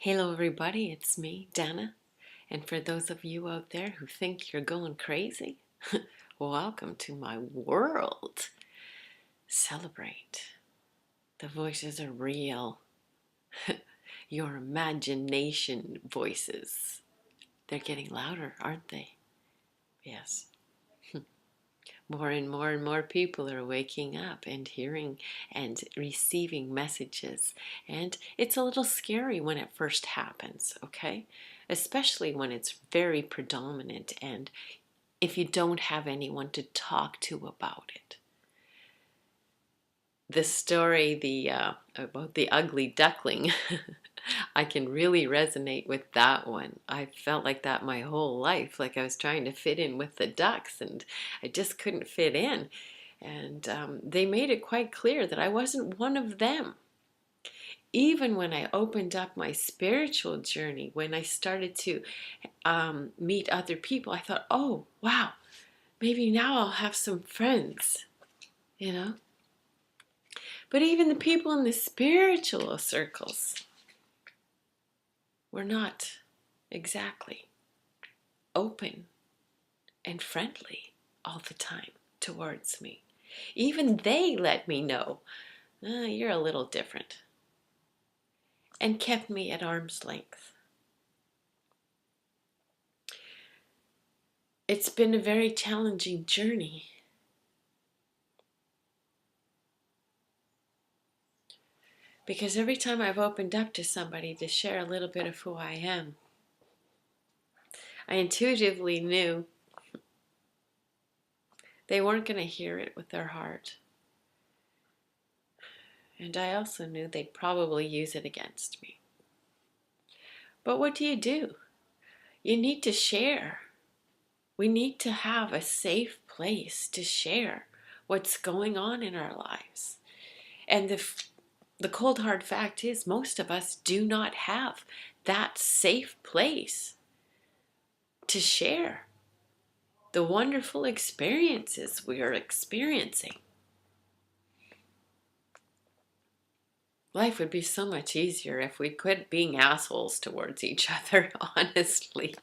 Hello everybody, it's me, Dana. And for those of you out there who think you're going crazy, welcome to my world. Celebrate. The voices are real. Your imagination voices. They're getting louder, aren't they? Yes. More and more and more people are waking up and hearing and receiving messages. And it's a little scary when it first happens, okay? Especially when it's very predominant and if you don't have anyone to talk to about it. The story about the ugly duckling, I can really resonate with that one. I felt like that my whole life, like I was trying to fit in with the ducks and I just couldn't fit in. And they made it quite clear that I wasn't one of them. Even when I opened up my spiritual journey, when I started to meet other people, I thought, oh, wow, maybe now I'll have some friends, you know? But even the people in the spiritual circles were not exactly open and friendly all the time towards me. Even they let me know, you're a little different, and kept me at arm's length. It's been a very challenging journey. Because every time I've opened up to somebody to share a little bit of who I am, I intuitively knew they weren't going to hear it with their heart. And I also knew they'd probably use it against me. But what do? You need to share. We need to have a safe place to share what's going on in our lives. And the cold hard fact is most of us do not have that safe place to share the wonderful experiences we are experiencing. Life would be so much easier if we quit being assholes towards each other, honestly.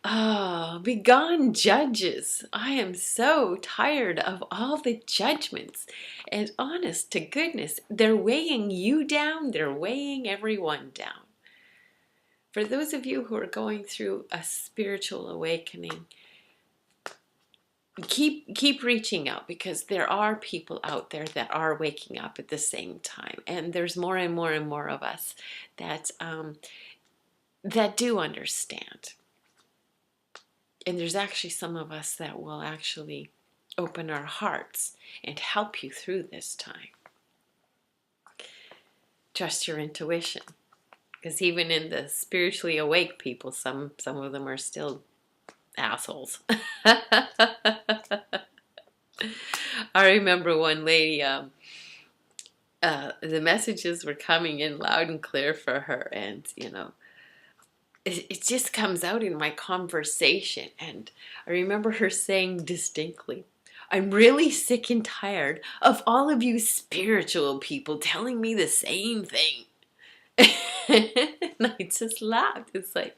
Oh, begone judges. I am so tired of all the judgments. And honest to goodness, they're weighing you down, they're weighing everyone down. For those of you who are going through a spiritual awakening, keep reaching out, because there are people out there that are waking up at the same time, and there's more and more and more of us that that do understand. And there's actually some of us that will actually open our hearts and help you through this time. Trust your intuition, because even in the spiritually awake people, some of them are still assholes. I remember one lady, the messages were coming in loud and clear for her, and it just comes out in my conversation. And I remember her saying distinctly, I'm really sick and tired of all of you spiritual people telling me the same thing. And I just laughed. It's like,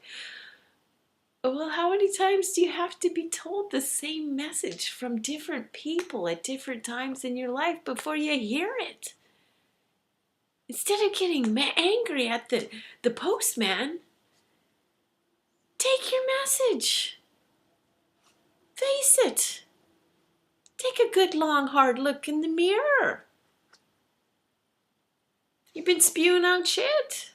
well, how many times do you have to be told the same message from different people at different times in your life before you hear it? Instead of getting angry at the postman, take your message. Face it. Take a good long hard look in the mirror. You've been spewing out shit.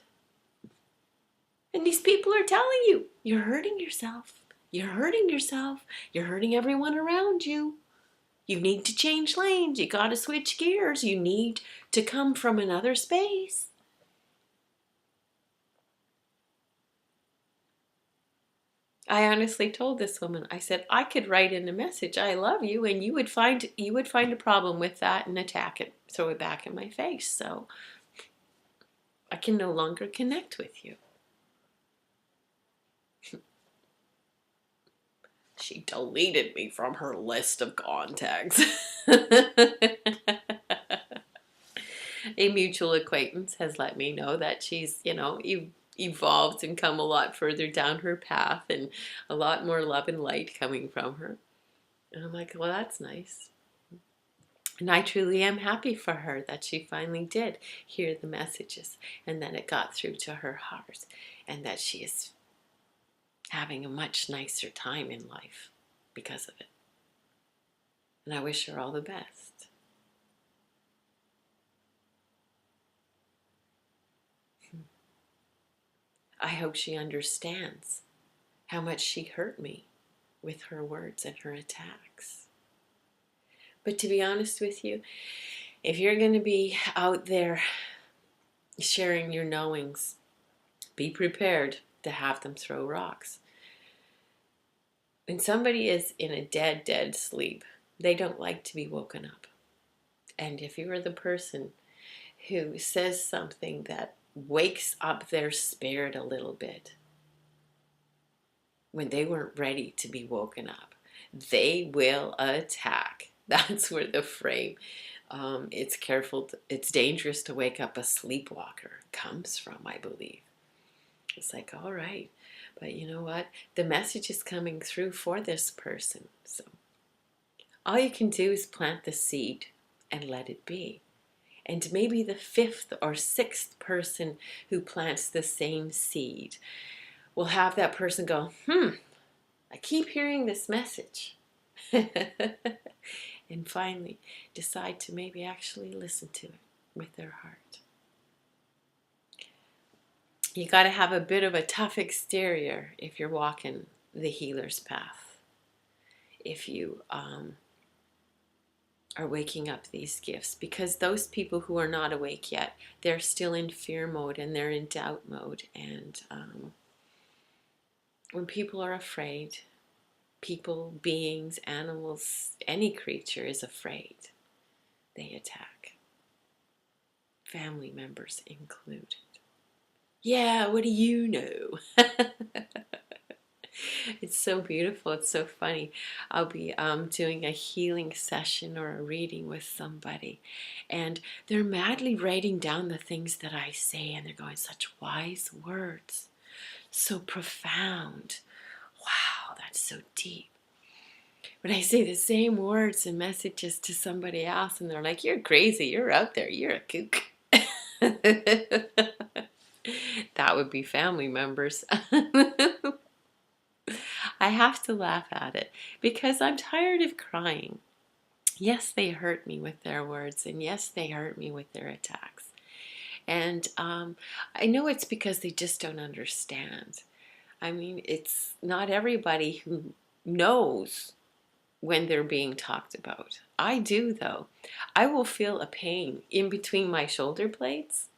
And these people are telling you, you're hurting yourself. You're hurting yourself. You're hurting everyone around you. You need to change lanes. You got to switch gears. You need to come from another space. I honestly told this woman, I said, I could write in a message, I love you, and you would find a problem with that and attack it, throw it back in my face. So I can no longer connect with you. She deleted me from her list of contacts. A mutual acquaintance has let me know that she's, evolved and come a lot further down her path and a lot more love and light coming from her. And I'm like, well, that's nice. And I truly am happy for her that she finally did hear the messages and that it got through to her heart and that she is having a much nicer time in life because of it. And I wish her all the best. I hope she understands how much she hurt me with her words and her attacks. But to be honest with you, if you're going to be out there sharing your knowings, be prepared to have them throw rocks. When somebody is in a dead sleep, they don't like to be woken up. And if you are the person who says something that wakes up their spirit a little bit, when they weren't ready to be woken up, they will attack. That's where the frame, it's dangerous to wake up a sleepwalker comes from, I believe. It's like, all right, but you know what? The message is coming through for this person. So all you can do is plant the seed and let it be. And maybe the fifth or sixth person who plants the same seed will have that person go, I keep hearing this message. And finally decide to maybe actually listen to it with their heart. You got to have a bit of a tough exterior if you're walking the healer's path. If you are waking up these gifts, because those people who are not awake yet, they're still in fear mode and they're in doubt mode. And when people are afraid, people, beings, animals, any creature is afraid, they attack. Family members included. Yeah, what do you know? It's so beautiful. It's so funny. I'll be doing a healing session or a reading with somebody, and they're madly writing down the things that I say, and they're going, such wise words, so profound. Wow, that's so deep. But I say the same words and messages to somebody else, and they're like, you're crazy. You're out there. You're a kook. That would be family members. I have to laugh at it because I'm tired of crying. Yes, they hurt me with their words, and yes, they hurt me with their attacks. And I know it's because they just don't understand. I mean, it's not everybody who knows when they're being talked about. I do, though. I will feel a pain in between my shoulder blades,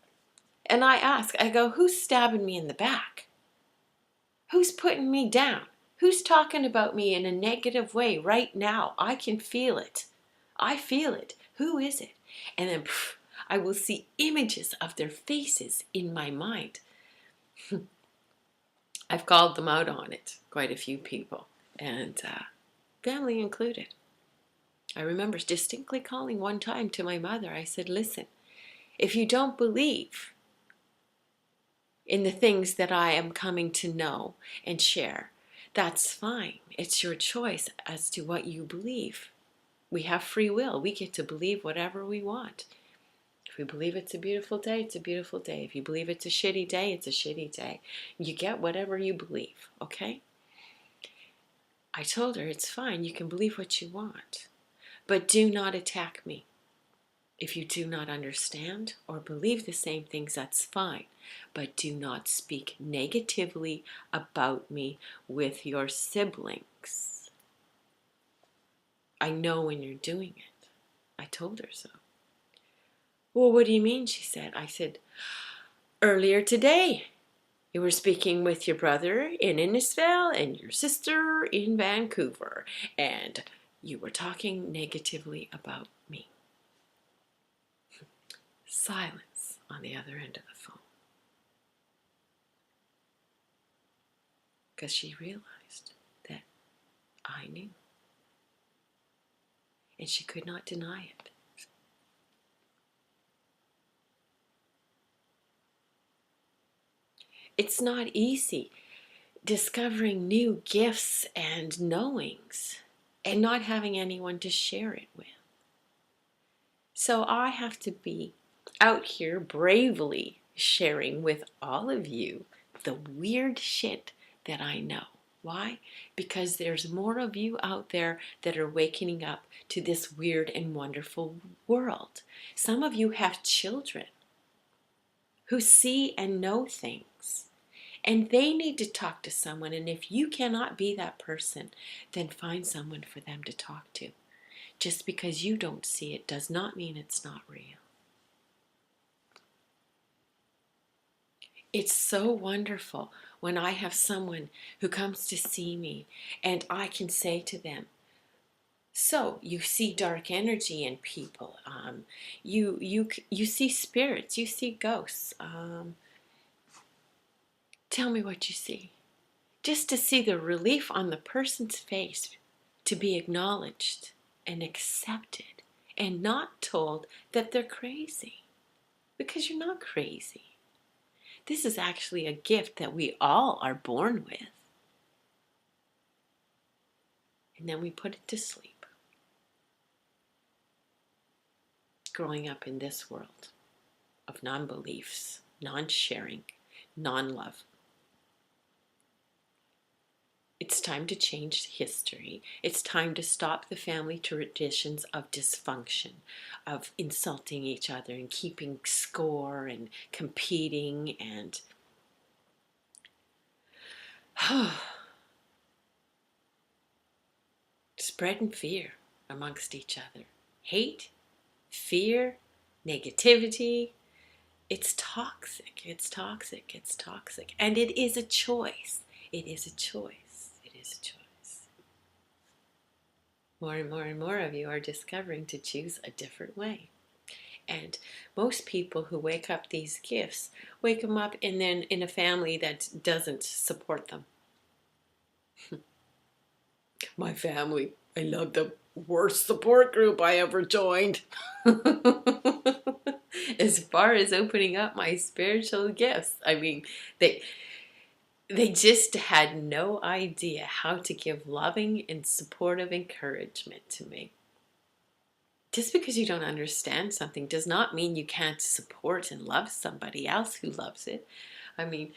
and I go, who's stabbing me in the back? Who's putting me down? Who's talking about me in a negative way right now? I can feel it. I feel it. Who is it? And then I will see images of their faces in my mind. I've called them out on it, quite a few people, and family included. I remember distinctly calling one time to my mother. I said, listen, if you don't believe in the things that I am coming to know and share, that's fine. It's your choice as to what you believe. We have free will. We get to believe whatever we want. If we believe it's a beautiful day, it's a beautiful day. If you believe it's a shitty day, it's a shitty day. You get whatever you believe, okay? I told her, it's fine. You can believe what you want. But do not attack me. If you do not understand or believe the same things, that's fine. But do not speak negatively about me with your siblings. I know when you're doing it. I told her so. Well, what do you mean? She said. I said, earlier today, you were speaking with your brother in Innisfail and your sister in Vancouver, and you were talking negatively about me. Silence on the other end of the phone. Because she realized that I knew. And she could not deny it. It's not easy discovering new gifts and knowings and not having anyone to share it with. So I have to be out here bravely sharing with all of you the weird shit that I know. Why? Because there's more of you out there that are waking up to this weird and wonderful world. Some of you have children who see and know things, and they need to talk to someone. And if you cannot be that person, then find someone for them to talk to. Just because you don't see it does not mean it's not real. It's so wonderful when I have someone who comes to see me and I can say to them, so you see dark energy in people, you see spirits, you see ghosts. Tell me what you see. Just to see the relief on the person's face, to be acknowledged and accepted and not told that they're crazy, because you're not crazy. This is actually a gift that we all are born with. And then we put it to sleep. Growing up in this world of non-beliefs, non-sharing, non-love. It's time to change history. It's time to stop the family traditions of dysfunction, of insulting each other and keeping score and competing and spreading fear amongst each other. Hate, fear, negativity. It's toxic. It's toxic. It's toxic. And it is a choice. It is a choice. It is a choice. More and more and more of you are discovering to choose a different way. And most people who wake up these gifts, wake them up and then in a family that doesn't support them. My family, I love the worst support group I ever joined. As far as opening up my spiritual gifts, I mean, they just had no idea how to give loving and supportive encouragement to me. Just because you don't understand something does not mean you can't support and love somebody else who loves it. I mean,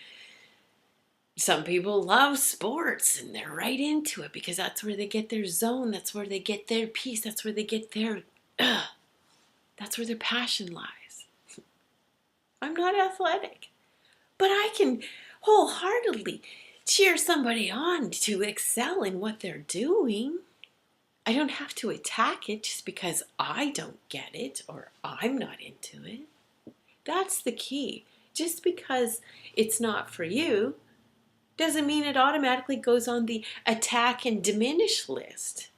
some people love sports and they're right into it because that's where they get their zone, that's where they get their peace, that's where they get their, that's where their passion lies. I'm not athletic, but I can wholeheartedly cheer somebody on to excel in what they're doing. I don't have to attack it just because I don't get it or I'm not into it. That's the key. Just because it's not for you doesn't mean it automatically goes on the attack and diminish list.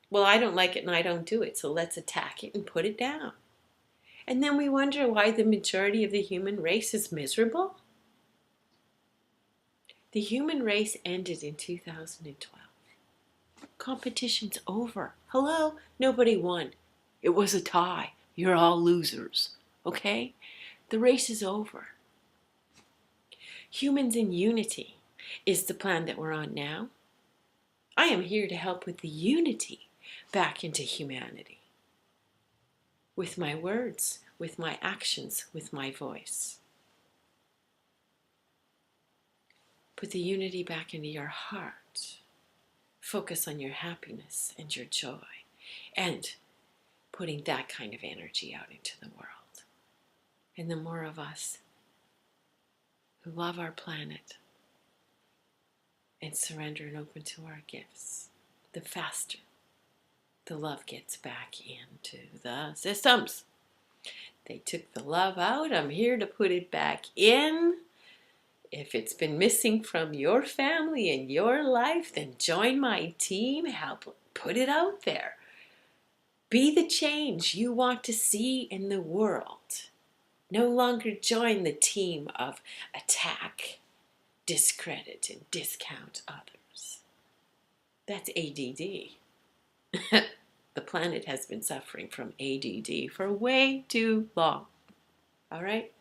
Well, I don't like it and I don't do it, so let's attack it and put it down. And then we wonder why the majority of the human race is miserable. The human race ended in 2012. Competition's over. Hello? Nobody won. It was a tie. You're all losers. Okay? The race is over. Humans in unity is the plan that we're on now. I am here to help with the unity back into humanity. With my words, with my actions, with my voice. Put the unity back into your heart. Focus on your happiness and your joy. And putting that kind of energy out into the world. And the more of us who love our planet and surrender and open to our gifts, the faster the love gets back into the systems. They took the love out. I'm here to put it back in. If it's been missing from your family and your life, then join my team. Help put it out there. Be the change you want to see in the world. No longer join the team of attack, discredit, and discount others. That's ADD. The planet has been suffering from ADD for way too long. All right?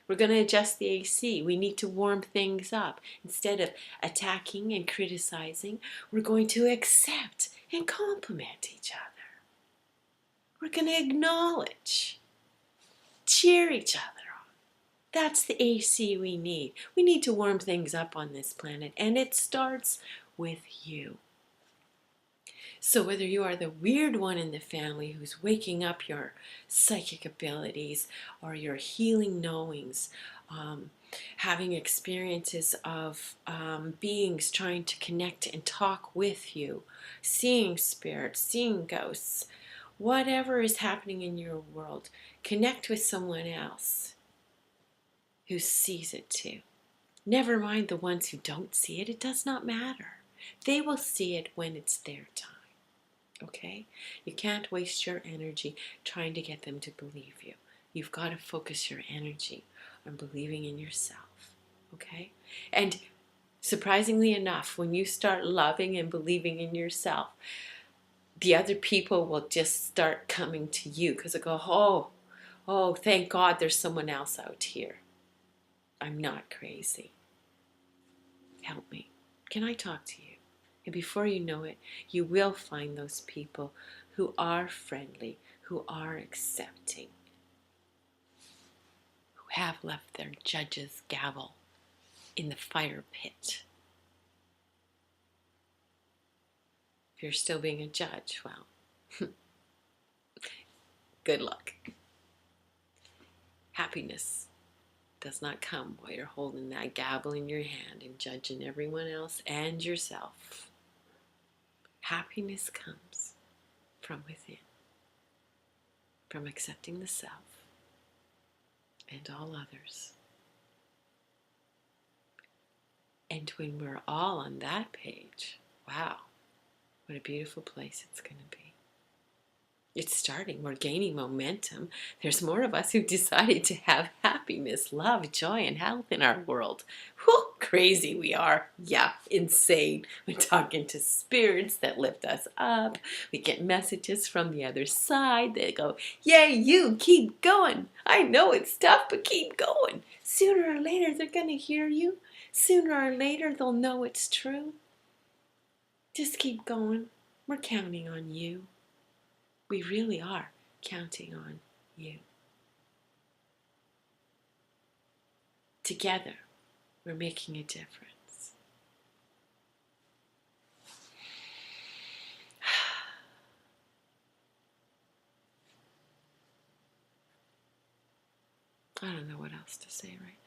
We're going to adjust the AC. We need to warm things up. Instead of attacking and criticizing, we're going to accept and compliment each other. We're going to acknowledge, cheer each other on. That's the AC we need. We need to warm things up on this planet, and it starts with you. So whether you are the weird one in the family who's waking up your psychic abilities or your healing knowings, having experiences of beings trying to connect and talk with you, seeing spirits, seeing ghosts, whatever is happening in your world, connect with someone else who sees it too. Never mind the ones who don't see it. It does not matter. They will see it when it's their time. Okay? You can't waste your energy trying to get them to believe you. You've got to focus your energy on believing in yourself. Okay? And surprisingly enough, when you start loving and believing in yourself, the other people will just start coming to you because they go, oh, thank God there's someone else out here. I'm not crazy. Help me. Can I talk to you? And before you know it, you will find those people who are friendly, who are accepting, who have left their judge's gavel in the fire pit. If you're still being a judge, well, good luck. Happiness does not come while you're holding that gavel in your hand and judging everyone else and yourself. Happiness comes from within, from accepting the self and all others. And when we're all on that page, wow, what a beautiful place it's going to be. It's starting. We're gaining momentum. There's more of us who've decided to have happiness, love, joy, and health in our world. Whew, crazy we are. Yeah, insane. We're talking to spirits that lift us up. We get messages from the other side. They go, yay, you, keep going. I know it's tough, but keep going. Sooner or later, they're going to hear you. Sooner or later, they'll know it's true. Just keep going. We're counting on you. We really are counting on you. Together, we're making a difference. I don't know what else to say right now.